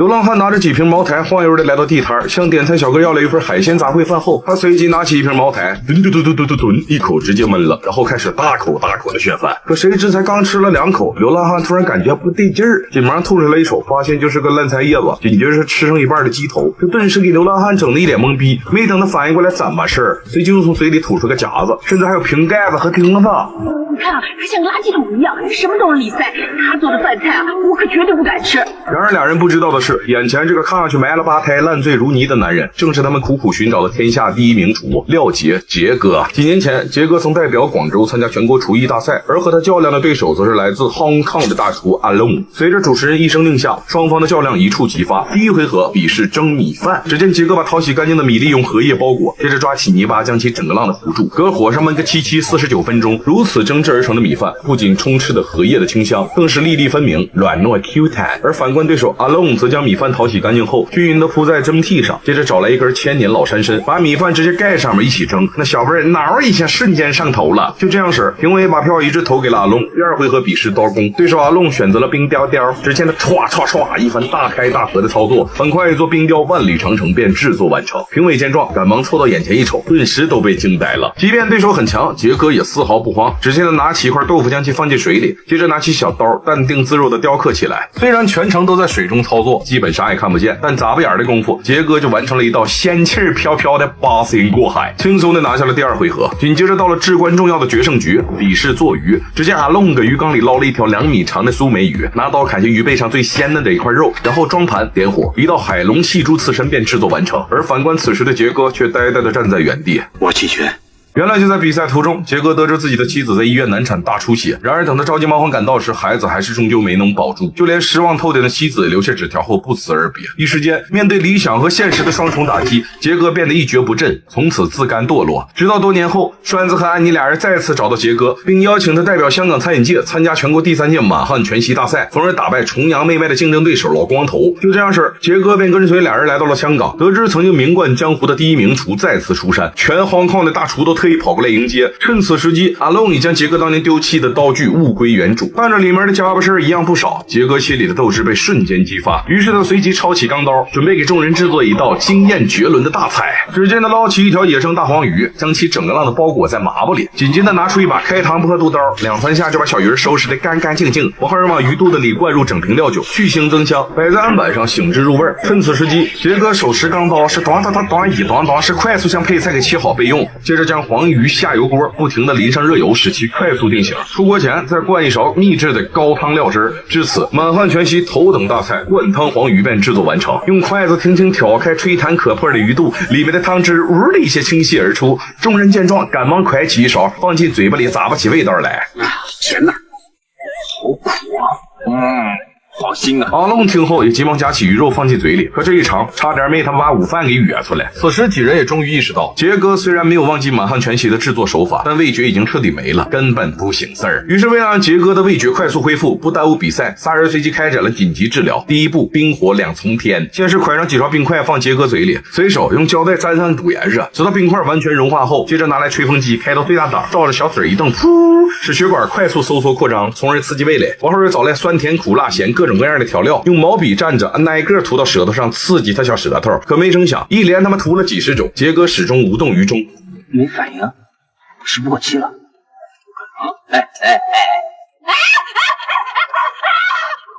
流浪汉拿着几瓶茅台，晃悠的来到地摊，向点菜小哥要了一份海鲜杂烩饭后，他随即拿起一瓶茅台，吨，一口直接闷了，然后开始大口的炫饭。可谁知才刚吃了2口，流浪汉突然感觉不对劲儿，紧忙吐出来一手，发现就是个烂菜叶子，紧接着是吃剩一半的鸡头，这顿时给流浪汉整的一脸懵逼。没等他反应过来怎么事儿，随即又从嘴里吐出个夹子，甚至还有瓶盖子和钉子。你看啊，他像垃圾桶一样，什么都是里塞。他做的饭菜啊，我可绝对不敢吃。然而俩人不知道的是，眼前这个看上去埋了8胎、烂醉如泥的男人，正是他们苦苦寻找的天下第一名厨廖杰哥。几年前，杰哥曾代表广州参加全国厨艺大赛，而和他较量的对手则是来自 Hong Kong 的大厨阿龙。随着主持人一声令下，双方的较量一触即发。第一回合比试蒸米饭，只见杰哥把淘洗干净的米粒用荷叶包裹，接着抓起泥巴将其整个浪的糊住，搁火上焖个749分钟。如此蒸制而成的米饭，不仅充斥着荷叶的清香，更是粒粒分明，软糯 Q 弹。而反观对手阿龙则将米饭淘洗干净后，均匀地铺在蒸屉上，接着找来一根1000年老山参，把米饭直接盖上面一起蒸。那小味挠一下，瞬间上头了。就这样式，评委把票一致投给了阿龙。第二回合比试刀工，对手阿龙选择了冰雕雕。只见他唰一番大开大合的操作，很快一座冰雕万里长城便制作完成。评委见状，赶忙凑到眼前一瞅，顿时都被惊呆了。即便对手很强，杰哥也丝毫不慌。只见他拿起一块豆腐将其放进水里，接着拿起小刀，淡定自若地雕刻起来。虽然全程都在水中操作，基本啥也看不见，但眨巴眼的功夫，杰哥就完成了一道仙气飘飘的八仙过海，轻松地拿下了第二回合。紧接着到了至关重要的决胜局，比试做鱼。只见阿龙搁鱼缸里捞了一条2米长的苏梅鱼，拿刀砍下鱼背上最鲜嫩的一块肉，然后装盘点火，一道海龙戏珠刺身便制作完成。而反观此时的杰哥却呆呆地站在原地。我弃权。原来就在比赛途中，杰哥得知自己的妻子在医院难产大出血，然而等他着急忙慌赶到时，孩子还是终究没能保住，就连失望透顶的妻子留下纸条后不辞而别。一时间，面对理想和现实的双重打击，杰哥变得一蹶不振，从此自甘堕落。直到多年后，栓子和安妮俩人再次找到杰哥，并邀请他代表香港餐饮界参加全国第3届满汉全席大赛，从而打败崇洋媚外的竞争对手老光头。就这样式，杰哥便跟随俩人来到了香港，得知曾经名冠江湖的第一名厨再次出山，全Hong Kong的大厨都特意跑过来迎接。趁此时机，阿龙已将杰哥当年丢弃的刀具物归原主，看着里面的家伙事一样不少，杰哥心里的斗志被瞬间激发，于是他随即抄起钢刀，准备给众人制作一道惊艳绝伦的大菜。只见他捞起一条野生大黄鱼，将其整个浪的包裹在麻布里，紧接着拿出一把开膛破肚刀，2、3下就把小鱼收拾得干干净净，然后往鱼肚子里灌入整瓶料酒，去腥增香，摆在案板上醒之入味。趁此时机，杰哥手持钢刀是短是快速将配菜给切好备用，接着将黄鱼下油锅，不停地淋上热油，使其快速定型。出锅前再灌一勺秘制的高汤料汁。至此，满汉全席头等大菜灌汤黄鱼便制作完成。用筷子轻轻挑开吹弹可破的鱼肚，里面的汤汁呜的一些倾泻而出。众人见状，赶忙㧟起一勺，放进嘴巴里咂巴起味道来。天哪，好苦啊！好腥啊！阿龙听后也急忙夹起鱼肉放进嘴里，可这一尝差点没他把午饭给哕出来。此时几人也终于意识到，杰哥虽然没有忘记满汉全席的制作手法，但味觉已经彻底没了，根本不省事儿。于是为了让杰哥的味觉快速恢复，不耽误比赛，仨人随即开展了紧急治疗。第一步，冰火2重天，先是㧟上几勺冰块放杰哥嘴里，随手用胶带沾上堵严实，直到冰块完全融化后，接着拿来吹风机开到最大档，照着小嘴一蹬，噗，使血管快速收缩扩张，从而刺激味蕾。然后又找来酸甜苦辣咸各种各样的调料，用毛笔蘸着挨个涂到舌头上，刺激他小舌头。可没成想，一连他们涂了几十种，杰哥始终无动于衷。没反应，时不过期了。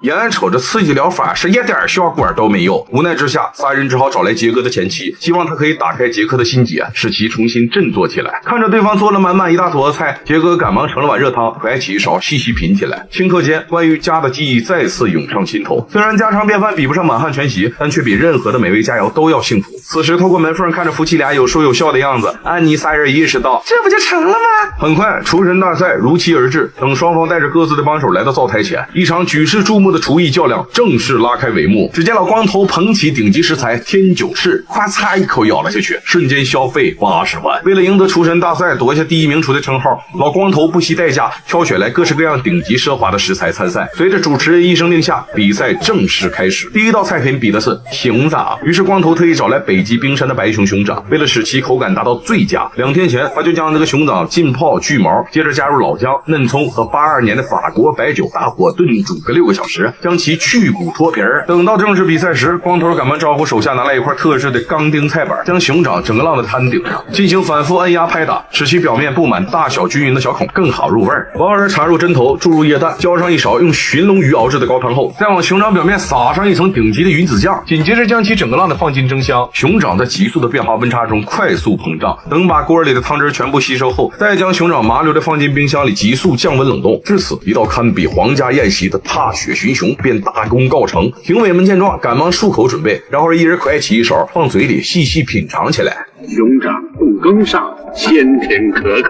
眼瞅着刺激疗法是一点效果都没有，无奈之下，仨人只好找来杰哥的前妻，希望他可以打开杰克的心结，使其重新振作起来。看着对方做了满满一大坨子菜，杰哥赶忙盛了碗热汤，㧟起一勺细细品起来。顷刻间，关于家的记忆再次涌上心头。虽然家常便饭比不上满汉全席，但却比任何的美味佳肴都要幸福。此时透过门缝看着夫妻俩有说有笑的样子，安妮仨人意识到这不就成了吗？很快，厨神大赛如期而至。等双方带着各自的帮手来到灶台前，一场举世注目的厨艺较量正式拉开帷幕。只见老光头捧起顶级食材天九式，咔嚓一口咬了下去，瞬间消费80万。为了赢得厨神大赛夺下第一名厨的称号，老光头不惜代价挑选来各式各样顶级奢华的食材参赛。随着主持人一声令下，比赛正式开始。第一道菜品比的是熊掌，于是光头特意找来北极冰山的白熊掌，为了使其口感达到最佳，2天前他就将这个熊掌浸泡去毛，接着加入老姜、嫩葱和82年的法国白酒，大火炖煮个6个小时。时，将其去骨脱皮儿。等到正式比赛时，光头赶忙招呼手下拿来一块特制的钢钉菜板，将熊掌整个浪的摊顶上，进行反复按压拍打，使其表面布满大小均匀的小孔，更好入味儿。往而插入针头，注入液氮，浇上一勺用寻龙鱼熬制的高汤后，再往熊掌表面撒上一层顶级的云子酱，紧接着将其整个浪的放进蒸箱。熊掌在急速的变化温差中快速膨胀，等把锅里的汤汁全部吸收后，再将熊掌麻溜的放进冰箱里急速降温冷冻。至此，一道堪比皇家宴席的踏雪寻熊便大功告成。评委们见状，赶忙漱口准备，然后一人快起一勺，放嘴里细细品尝起来。熊掌冻羹上，鲜甜可口，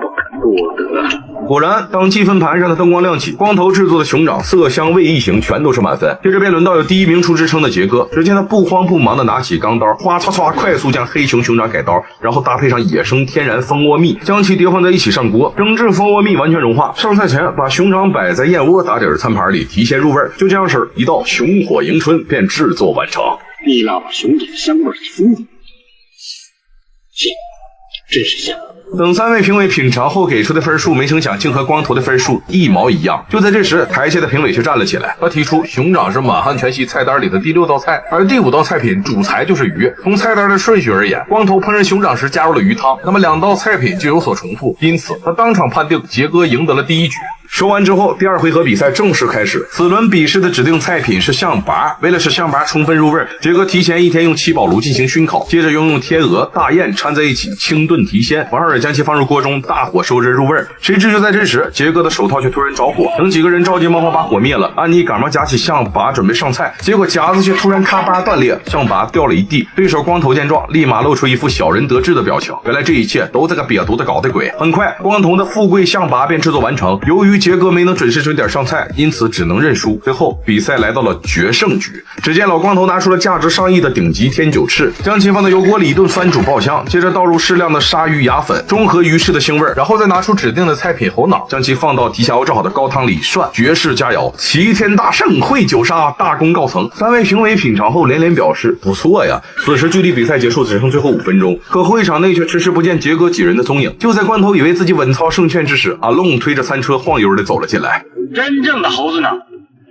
不可多得。果然，当计分盘上的灯光亮起，光头制作的熊掌色香味一行全都是满分。接着便轮到有第一名厨之称的杰哥，只见他不慌不忙地拿起钢刀，哗唰唰快速将黑熊掌改刀，然后搭配上野生天然蜂窝蜜，将其叠放在一起上锅，整至蜂窝蜜完全融化。上菜前把熊掌摆在燕窝打底餐盘里提鲜入味，就这样式一道熊火迎春便制作完成。蜜辣把熊掌的香味冲进去，真是香。等3位评委品尝后给出的分数，没成想竟和光头的分数一毛一样。就在这时，台下的评委却站了起来，他提出熊掌是满汉全席菜单里的第6道菜，而第5道菜品主材就是鱼。从菜单的顺序而言，光头烹饪熊掌时加入了鱼汤，那么2道菜品就有所重复，因此他当场判定杰哥赢得了第1局。说完之后，第2回合比赛正式开始。此轮比试的指定菜品是象拔，为了使象拔充分入味，杰哥提前1天用7宝炉进行熏烤，接着又用天鹅、大雁掺在一起清炖提鲜，完事将其放入锅中，大火收汁入味。谁知就在这时，杰哥的手套却突然着火，等几个人着急忙慌把火灭了，安妮赶忙夹起象拔准备上菜，结果夹子却突然咔吧断裂，象拔掉了一地。对手光头见状，立马露出一副小人得志的表情，原来这一切都这个瘪犊子搞的鬼。很快，光头的富贵象拔便制作完成。由于杰哥没能准时准点上菜，因此只能认输。最后比赛来到了决胜局，只见老光头拿出了价值上亿的顶级天九翅，将其放到油锅里一顿翻煮爆香，接着倒入适量的鲨鱼牙粉，中和鱼翅的腥味，然后再拿出指定的菜品猴脑，将其放到提前熬制好的高汤里一涮，绝世佳肴，齐天大圣会九杀，大功告成。3位评委品尝后连连表示不错呀。此时距离比赛结束只剩最后5分钟，可会场内却迟迟不见杰哥几人的踪影。就在光头以为自己稳操胜券之时，阿龙推着餐车晃悠的走了进来。真正的猴子呢，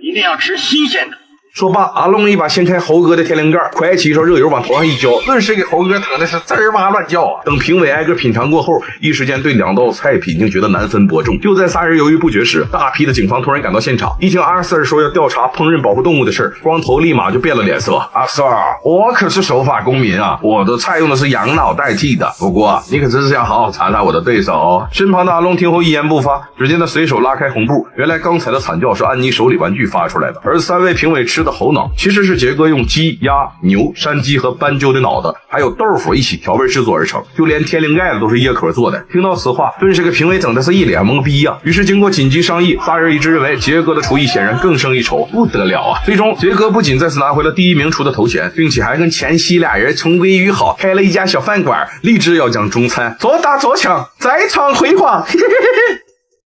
一定要吃新鲜的。说罢，阿龙一把掀开猴哥的天灵盖，快起一勺热油往头上一浇，顿时给猴哥疼的是滋儿哇乱叫啊！等评委挨个品尝过后，一时间对2道菜品竟觉得难分伯仲。就在3人犹豫不决时，大批的警方突然赶到现场。一听阿 Sir 说要调查烹饪保护动物的事，光头立马就变了脸色。阿 Sir， 我可是守法公民啊，我的菜用的是羊脑代替的。不过你可真是要好好查查我的对手哦。身旁的阿龙听后一言不发，只见他随手拉开红布，原来刚才的惨叫是安妮手里玩具发出来的，而3位评委吃的猴脑其实是杰哥用鸡、鸭、牛、山鸡和斑鸠的脑子还有豆腐一起调味制作而成，就连天灵盖子都是椰壳做的。听到此话，顿时给评委整的是一脸懵逼啊！于是经过紧急商议，3人一致认为杰哥的厨艺显然更胜一筹，不得了啊！最终杰哥不仅再次拿回了第1名厨的头衔，并且还跟前妻俩人重归于好，开了一家小饭馆，立志要将中餐左打左抢，再创辉煌。嘿嘿嘿嘿。